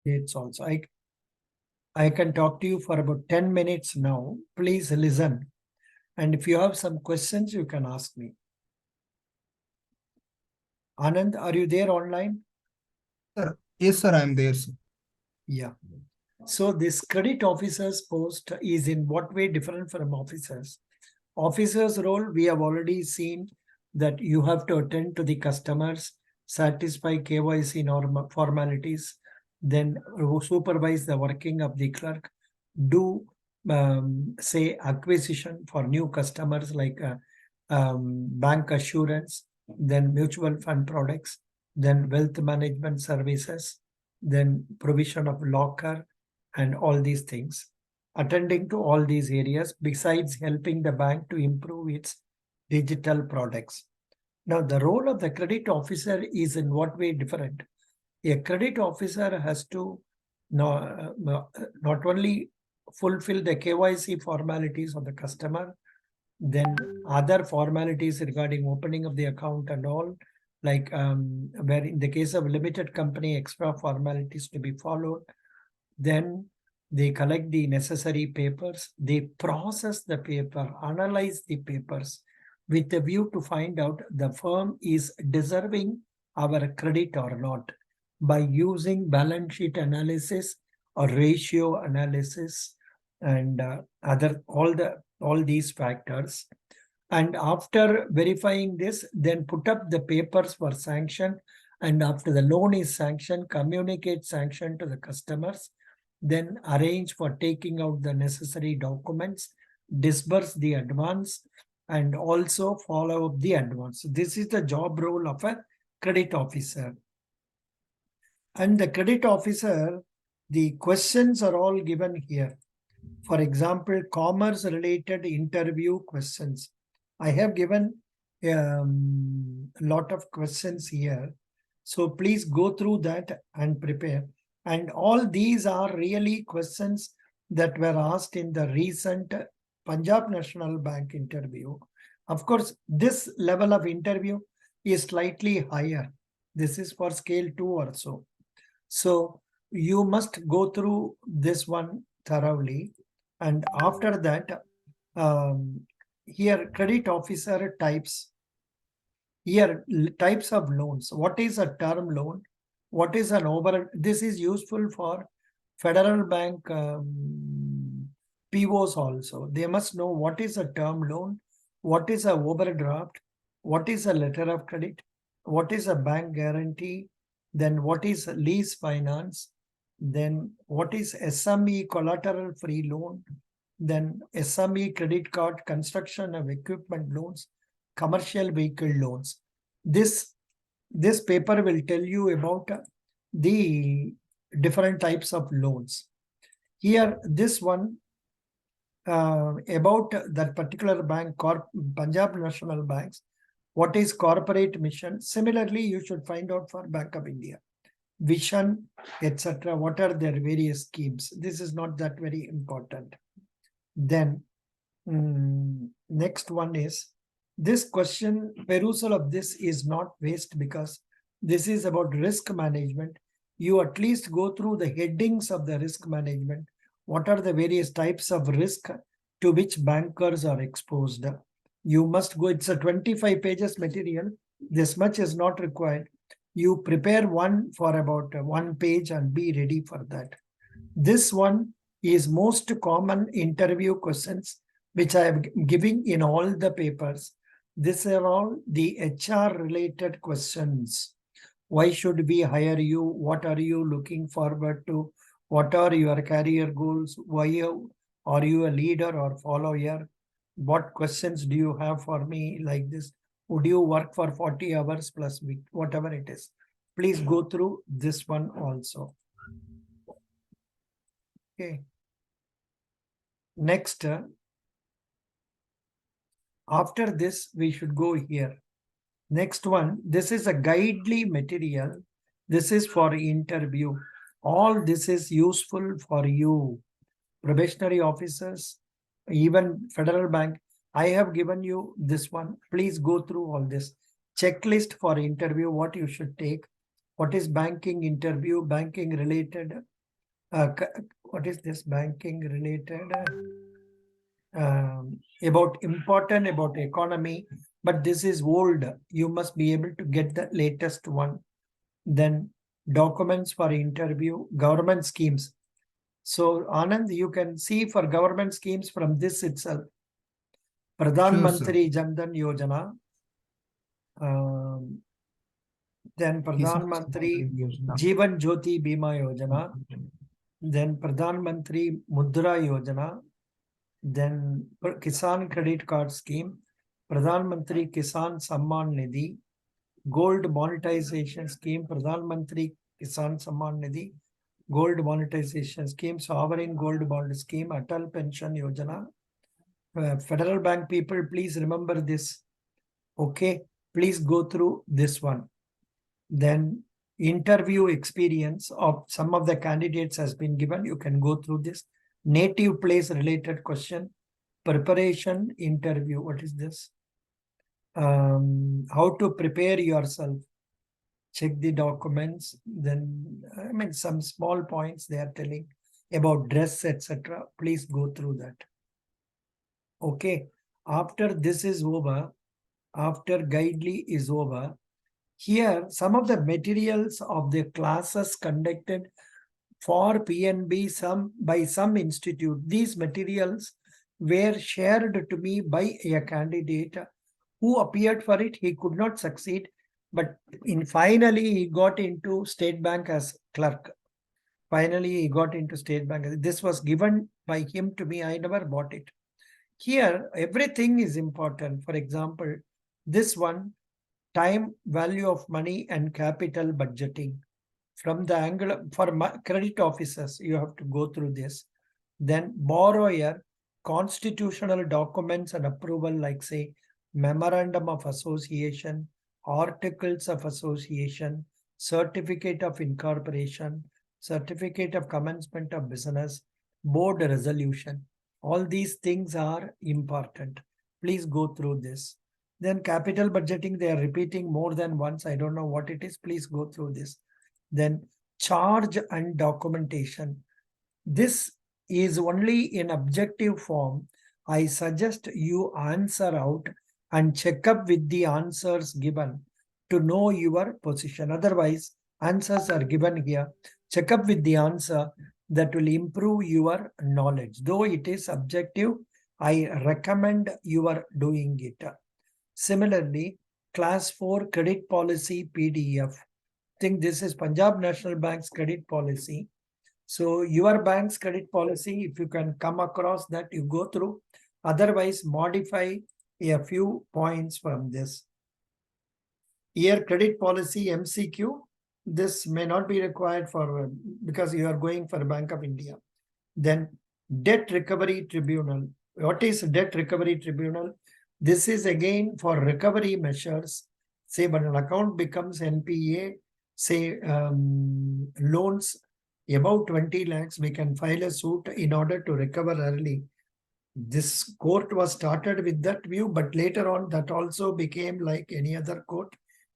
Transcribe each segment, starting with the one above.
It's also, I can talk to you for about 10 minutes now. Please listen. And if you have some questions, you can ask me. Anand, are you there online? Sir, yes, sir, I am there, sir. Yeah. So this credit officer's post is in what way different from officers? Officer's role, we have already seen that you have to attend to the customers, satisfy KYC formalities, then supervise the working of the clerk, do say acquisition for new customers like bank assurance, then mutual fund products, then wealth management services, then provision of locker and all these things. Attending to all these areas besides helping the bank to improve its digital products. Now, the role of the credit officer is in what way different? A credit officer has to not only fulfill the KYC formalities of the customer, then other formalities regarding opening of the account and all, like where in the case of limited company, extra formalities to be followed. Then they collect the necessary papers, they process the paper, analyze the papers with a view to find out the firm is deserving our credit or not by using balance sheet analysis or ratio analysis and all these factors. And after verifying this, then put up the papers for sanction. And after the loan is sanctioned, communicate sanction to the customers, then arrange for taking out the necessary documents, disburse the advance, and also follow up the advance. This is the job role of a credit officer. And the credit officer, the questions are all given here. For example, commerce related interview questions. I have given a lot of questions here. So please go through that and prepare. And all these are really questions that were asked in the recent Punjab National Bank interview. Of course, this level of interview is slightly higher. This is for scale 2 or so. So you must go through this one thoroughly. And after that, here credit officer types. Here types of loans. What is a term loan? What is an over? This is useful for Federal Bank POs also. They must know what is a term loan, what is a overdraft, what is a letter of credit, what is a bank guarantee, then what is lease finance, then what is SME collateral free loan, then SME credit card, construction of equipment loans, commercial vehicle loans. This paper will tell you about the different types of loans. Here, this one about that particular bank, Punjab National Banks, what is corporate mission? Similarly, you should find out for Bank of India, vision, etc. What are their various schemes? This is not that very important. Then next one is this question, perusal of this is not waste because this is about risk management. You at least go through the headings of the risk management. What are the various types of risk to which bankers are exposed? You must go, it's a 25 pages material. This much is not required. You prepare one for about 1 page and be ready for that. This one is most common interview questions which I am giving in all the papers. These are all the HR related questions. Why should we hire you? What are you looking forward to? What are your career goals? Why are you a leader or follower? What questions do you have for me like this? Would you work for 40 hours plus week? Whatever it is. Please go through this one also. Okay. Next, after this, we should go here. Next one, this is a guidely material. This is for interview. All this is useful for you, probationary officers, even Federal Bank. I have given you this one. Please go through all this. Checklist for interview, what you should take. What is banking interview, banking related What is this banking related? About important about economy, but this is old. You must be able to get the latest one. Then documents for interview, government schemes. So Anand, you can see for government schemes from this itself. Pradhan Sure, sir. Mantri Jan Dhan Yojana. Then Pradhan Kisan Mantri Samman Yojana. Jeevan Jyoti Bima Yojana. Then Pradhan Mantri Mudra Yojana. Then Kisan Credit Card Scheme. Pradhan Mantri Kisan Samman Nidhi. Gold Monetization Scheme. Pradhan Mantri Kisan Samman Nidhi. Gold Monetization Scheme. Sovereign Gold Bond Scheme. Atal Pension Yojana. Federal Bank people, please remember this. Okay, please go through this one. Then interview experience of some of the candidates has been given. You can go through this. Native place related question. Preparation interview. What is this? How to prepare yourself. Check the documents. Then, I mean, some small points they are telling about dress, etc. Please go through that. Okay. After this is over, after guidely is over, here some of the materials of the classes conducted for P.Nb by some institute. These materials were shared to me by a candidate who appeared for it. He could not succeed, but finally he got into State Bank as clerk. Finally, he got into State Bank. This was given by him to me. I never bought it. Here, everything is important. For example, this one, time, value of money and capital budgeting. From the angle for credit officers, you have to go through this. Then borrower, constitutional documents and approval, like say, memorandum of association, articles of association, certificate of incorporation, certificate of commencement of business, board resolution. All these things are important. Please go through this. Then capital budgeting, they are repeating more than once. I don't know what it is. Please go through this. Then charge and documentation. This is only in objective form. I suggest you answer out and check up with the answers given to know your position. Otherwise, answers are given here. Check up with the answer. That will improve your knowledge. Though it is subjective, I recommend you are doing it. Similarly, class 4 credit policy PDF. Think this is Punjab National Bank's credit policy. So your bank's credit policy, if you can come across that, you go through. Otherwise, modify a few points from this. Here, credit policy MCQ. This may not be required for because you are going for Bank of India. Then debt recovery tribunal. What is debt recovery tribunal? This is again for recovery measures. Say when an account becomes NPA, say loans above 20 lakhs, we can file a suit in order to recover early. This court was started with that view, but later on that also became like any other court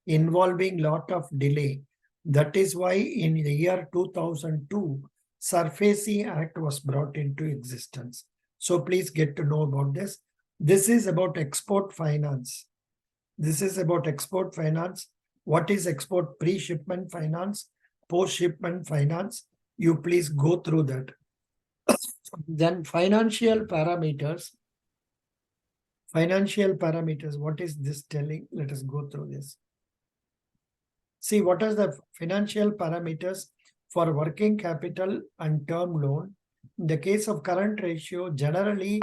involving lot of delay. That is why in the year 2002, SURFACE Act was brought into existence. So please get to know about this. This is about export finance. This is about export finance. What is export pre-shipment finance, post-shipment finance? You please go through that. Then financial parameters. Financial parameters. What is this telling? Let us go through this. See, what are the financial parameters for working capital and term loan? In the case of current ratio, generally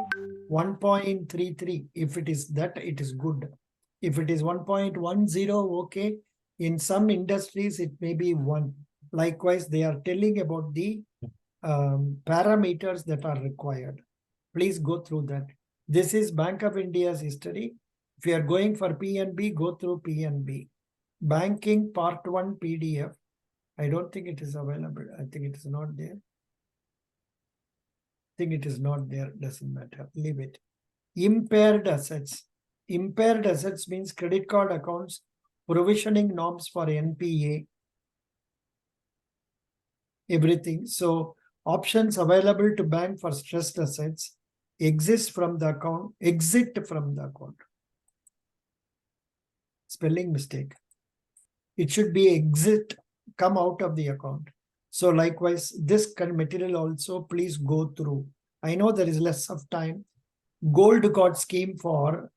1.33. If it is that, it is good. If it is 1.10, okay. In some industries, it may be 1. Likewise, they are telling about the parameters that are required. Please go through that. This is Bank of India's history. If you are going for P.Nb, go through P.Nb. Banking Part 1 PDF. I don't think it is available. I think it is not there. I think it is not there. Doesn't matter. Leave it. Impaired assets. Impaired assets means credit card accounts, provisioning norms for NPA, everything. So Options available to bank for stressed assets. Exit from the account. Spelling mistake. It should be exit, come out of the account. So likewise, this material also please go through. I know there is less of time. Gold card scheme for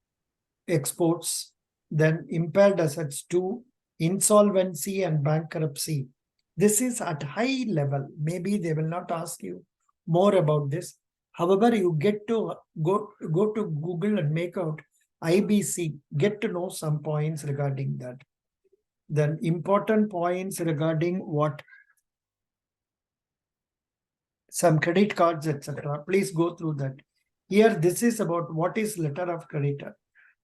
exports, then impaired assets 2, insolvency and bankruptcy. This is at high level. Maybe they will not ask you more about this. However, you get to go to Google and make out IBC, get to know some points regarding that. Then important points regarding what some credit cards, etc. Please go through that. Here, this is about what is letter of creditor.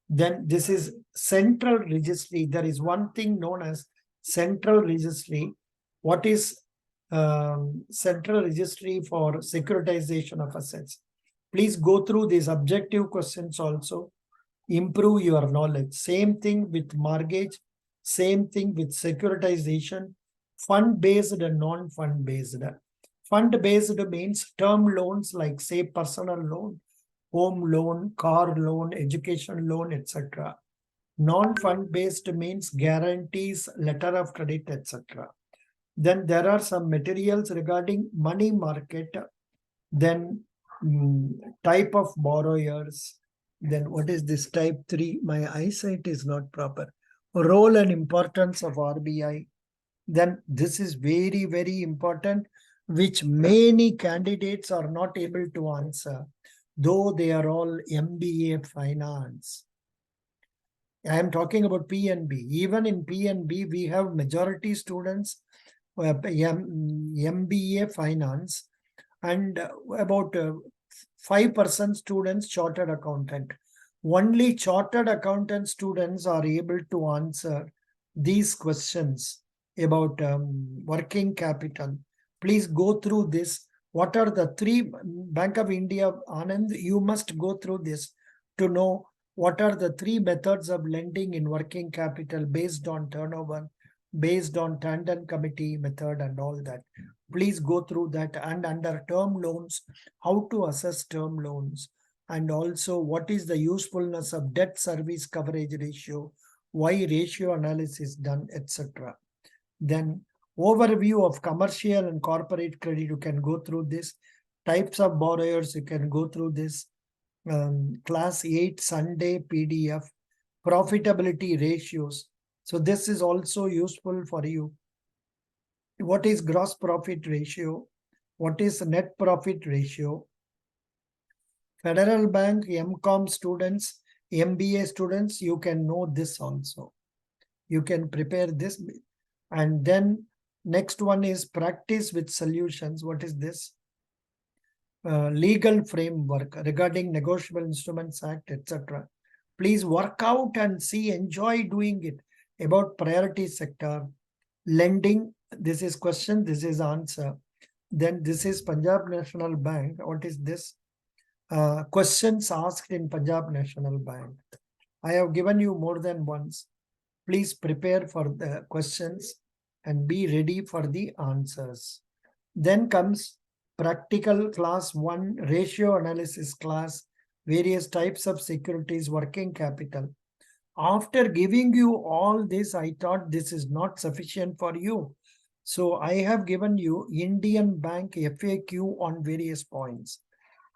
Then this is central registry. There is one thing known as central registry. What is central registry for securitization of assets? Please go through these objective questions also. Improve your knowledge. Same thing with mortgage. Same thing with securitization. Fund-based and non-fund-based. Fund-based means term loans like say personal loan, home loan, car loan, education loan, etc. Non-fund based means guarantees, letter of credit, etc. Then there are some materials regarding money market, then type of borrowers. Then what is this type 3? My eyesight is not proper. Role and importance of RBI. Then this is very, very important, which many candidates are not able to answer, though they are all MBA finance. I am talking about P.Nb. Even in P.Nb, we have majority students MBA finance and about 5% students chartered accountant. Only chartered accountant students are able to answer these questions about working capital. Please go through this. What are the 3 Bank of India, Anand? You must go through this to know what are the 3 methods of lending in working capital based on turnover, based on tandem committee method and all that. Please go through that. And under term loans, how to assess term loans. And also what is the usefulness of debt service coverage ratio, why ratio analysis done, etc. Then overview of commercial and corporate credit, you can go through this. Types of borrowers, you can go through this. Class 8 Sunday PDF. Profitability ratios. So this is also useful for you. What is gross profit ratio? What is net profit ratio? Federal Bank, MCOM students, MBA students, you can know this also. You can prepare this. And then next one is practice with solutions. What is this? Legal framework regarding Negotiable Instruments Act, etc. Please work out and see, enjoy doing it. About priority sector, lending, this is question, this is answer. Then this is Punjab National Bank. What is this? Questions asked in Punjab National Bank. I have given you more than once. Please prepare for the questions and be ready for the answers. Then comes practical class 1, ratio analysis class, various types of securities, working capital. After giving you all this, I thought this is not sufficient for you. So I have given you Indian Bank FAQ on various points.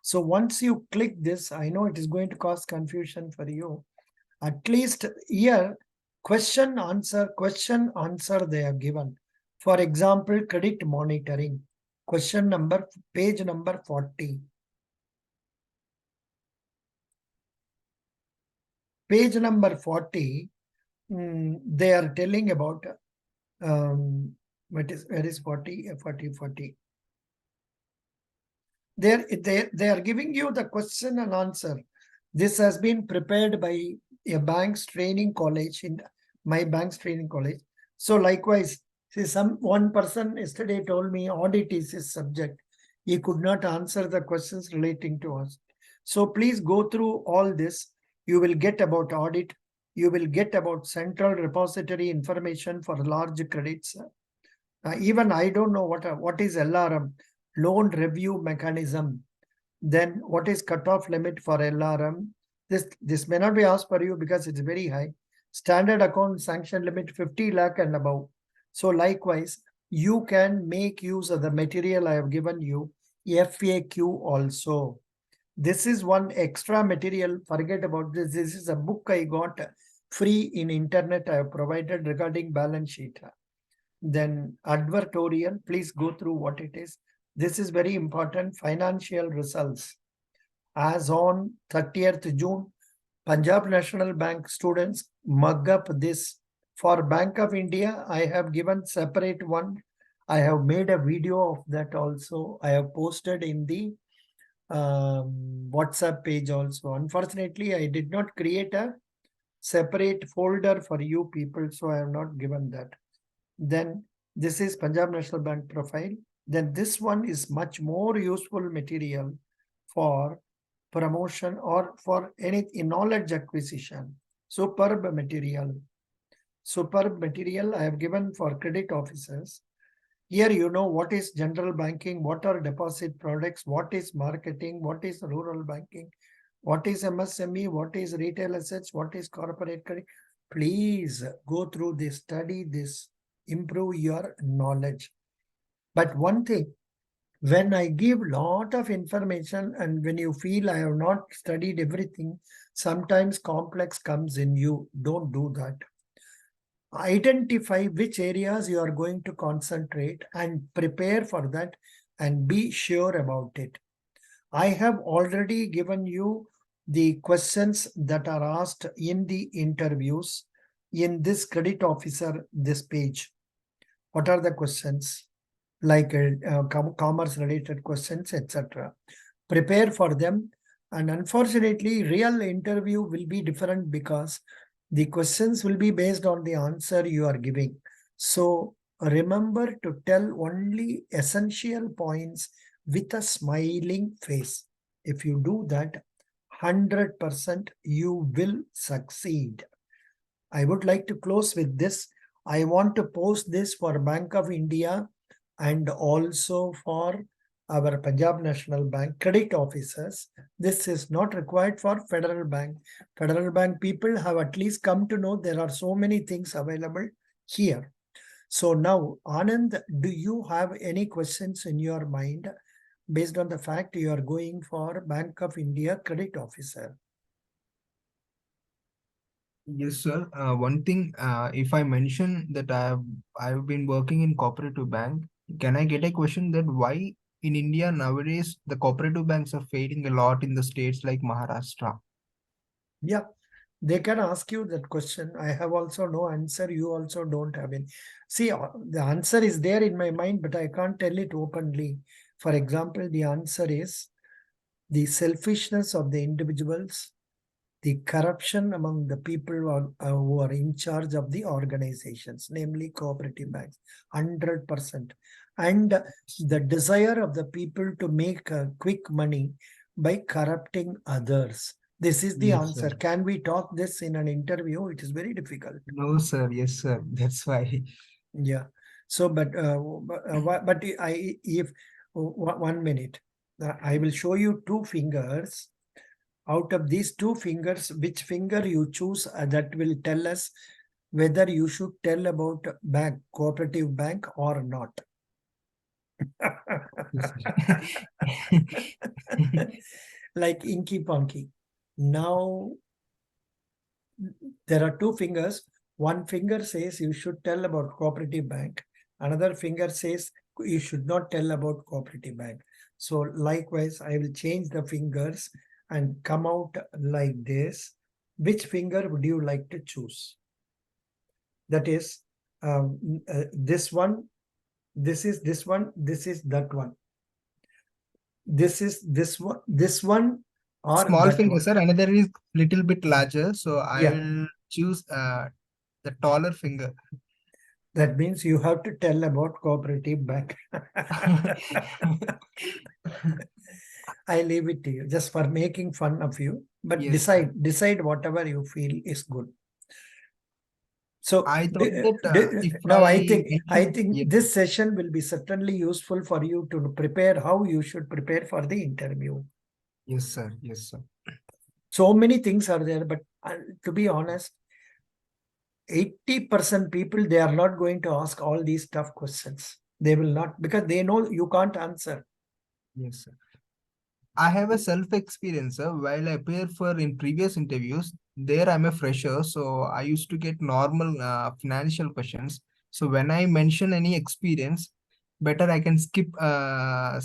So once you click this, I know it is going to cause confusion for you. At least here, question, answer, they are given. For example, credit monitoring, question number, page number 40. Page number 40, they are telling about, where is 40, 40. They are giving you the question and answer. This has been prepared by a bank's training college, in my bank's training college. So likewise, see, one person yesterday told me audit is his subject. He could not answer the questions relating to us. So please go through all this. You will get about audit. You will get about central repository information for large credits. Even I don't know what is LRM. loan review mechanism. Then what is cutoff limit for LRM? This may not be asked for you because it's very high. Standard account sanction limit 50 lakh and above. So likewise, you can make use of the material I have given you, FAQ also. This is one extra material. Forget about this. This is a book I got free in internet. I have provided regarding balance sheet. Then advertorial, please go through what it is. This is very important. Financial results. As on 30th June, Punjab National Bank students mug up this. For Bank of India, I have given separate one. I have made a video of that also. I have posted in the WhatsApp page also. Unfortunately, I did not create a separate folder for you people, so I have not given that. Then this is Punjab National Bank profile. Then this one is much more useful material for promotion or for any knowledge acquisition. Superb material. Superb material I have given for credit officers. Here you know what is general banking, what are deposit products, what is marketing, what is rural banking, what is MSME, what is retail assets, what is corporate credit. Please go through this, study this, improve your knowledge. But one thing, when I give lot of information and when you feel I have not studied everything, sometimes complex comes in you. Don't do that. Identify which areas you are going to concentrate and prepare for that and be sure about it. I have already given you the questions that are asked in the interviews in this credit officer, this page. What are the questions? Like commerce related questions, etc. Prepare for them. And unfortunately, real interview will be different because the questions will be based on the answer you are giving. So remember to tell only essential points with a smiling face. If you do that, 100% you will succeed. I would like to close with this. I want to post this for Bank of India and also for our Punjab National Bank credit officers. This is not required for Federal Bank. Federal Bank people have at least come to know there are so many things available here. So now, Anand, do you have any questions in your mind based on the fact you are going for Bank of India credit officer? Yes, sir. One thing, if I mention that I've been working in cooperative bank, can I get a question that why in India nowadays the cooperative banks are failing a lot in the states like Maharashtra? Yeah, they can ask you that question. I have also no answer. You also don't have any. See, the answer is there in my mind, but I can't tell it openly. For example, the answer is the selfishness of the individuals, the corruption among the people who are in charge of the organizations, namely cooperative banks, 100%. And the desire of the people to make quick money by corrupting others. This is the Yes, sir. answer. Can we talk this in an interview? It is very difficult. No, sir. Yes, sir. That's why. Yeah. So, but I if 1 minute, I will show you two fingers. Out of these two fingers, which finger you choose, that will tell us whether you should tell about bank, cooperative bank or not. Yes, sir. Like Inky Punky. Now there are two fingers. One finger says you should tell about cooperative bank. Another finger says you should not tell about cooperative bank. So likewise, I will change the fingers and come out like this. Which finger would you like to choose? That is this one, this is this one, this is that one. This is this one or Small that finger, one. sir. Another is little bit larger. So I Yeah, will choose the taller finger. that means you have to tell about cooperative bank. I leave it to you just for making fun of you. But Yes, sir. decide whatever you feel is good. So I thought that if now I mention- think yeah, this session will be certainly useful for you to prepare how you should prepare for the interview. yes, sir. Yes, sir. So many things are there, but to be honest, 80% people, they are not going to ask all these tough questions. They will not, because they know you can't answer. Yes, sir. I have a self experience, sir. While I appear for in previous interviews, there I'm a fresher, so I used to get normal financial questions. So when I mention any experience, better I can skip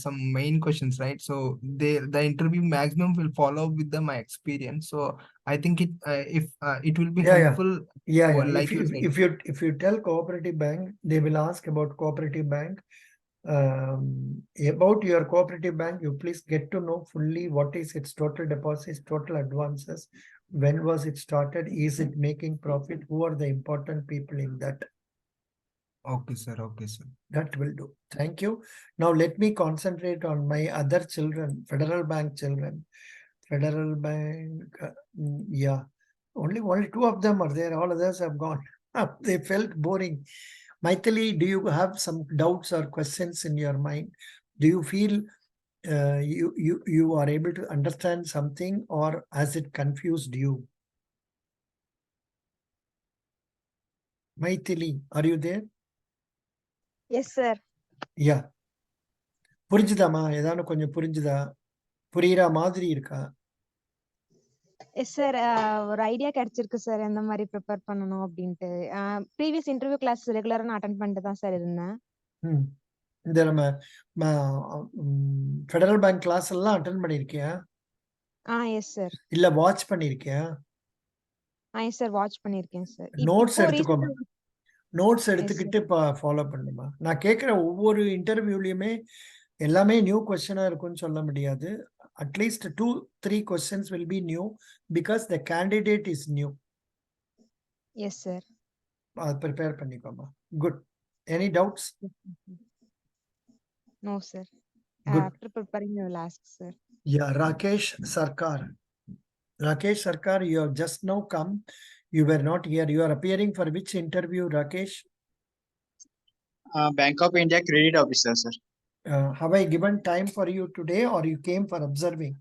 some main questions, right? So the interview maximum will follow with my experience. So I think it will be Yeah, yeah. helpful. Yeah, Well, yeah. like you said. If you tell cooperative bank, they will ask about cooperative bank. About your cooperative bank, you please get to know fully what is its total deposits, total advances, when was it started, is it making profit, who are the important people in that. Okay, sir. Okay, sir. That will do. Thank you. Now let me concentrate on my other children, Federal Bank children. Federal Bank, yeah. Only two of them are there. All others have gone. They felt boring. Maithili, do you have some doubts or questions in your mind? Do you feel you are able to understand something, or has it confused you? Maithili, are you there? Yes, sir. Yeah. புரிஞ்சுதாமா ஏதாவது கொஞ்சம் புரிஞ்சுதா புரியுற மாதிரி இருக்கா yes sir ஒரு idea கிடைச்சிருக்கு sir எந்த மாதிரி ப்ரிப்பேர் பண்ணணும் அப்படின்ட்டு ப்ரீவியஸ் இன்டர்வியூ கிளாஸ் ரெகுலரா நான் அட்டன் பண்ணிட்டு தான் சார் இருந்தேன் இந்த நம்ம ஃபெடரல் பேங்க் கிளாஸ் எல்லாம் அட்டெண்ட் பண்ணிருக்கியா எஸ் சார் இல்ல வாட்ச் பண்ணிருக்கியா எஸ் சார் வாட்ச் பண்ணிருக்கேன் சார் நோட்ஸ் எடுத்துக்கோமா நோட்ஸ் Yes, எடுத்துக்கிட்டு ஃபாலோ பண்ணுமா நான் கேட்குற ஒவ்வொரு இன்டர்வியூலயுமே எல்லாமே நியூ கொஸ்டினா இருக்கும்னு சொல்ல முடியாது at least 2-3 questions will be new because the candidate is new yes sir அது ப்ரிப்பேர் பண்ணிக்கோமா good any doubts no sir good after preparing you will ask sir Yeah, Rakesh Sarkar. Rakesh Sarkar, you have just now come. You were not here. You are appearing for which interview, Rakesh? Bank of India credit officer, sir. Have I given time for you today, or you came for observing?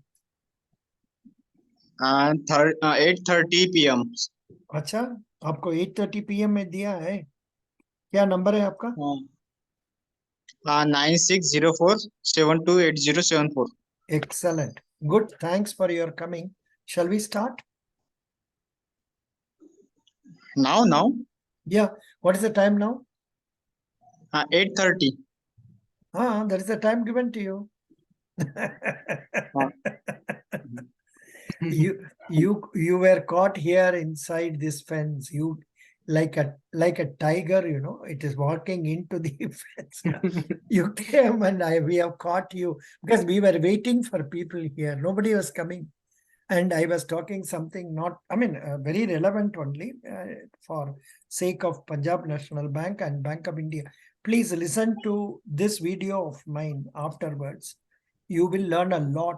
8:30 p.m. अच्छा, आपको 8:30 PM में दिया है क्या number है आपका 9604728074. Excellent. Good. Thanks for your coming. Shall we start? Now Yeah. What is the time now? 8:30. That is the time given to you. You were caught here inside this fence. You like a tiger, it is walking into the fence. You came and we have caught you because we were waiting for people here. Nobody was coming. And I was talking something very relevant only for sake of Punjab National Bank and Bank of India. Please listen to this video of mine afterwards. You will learn a lot.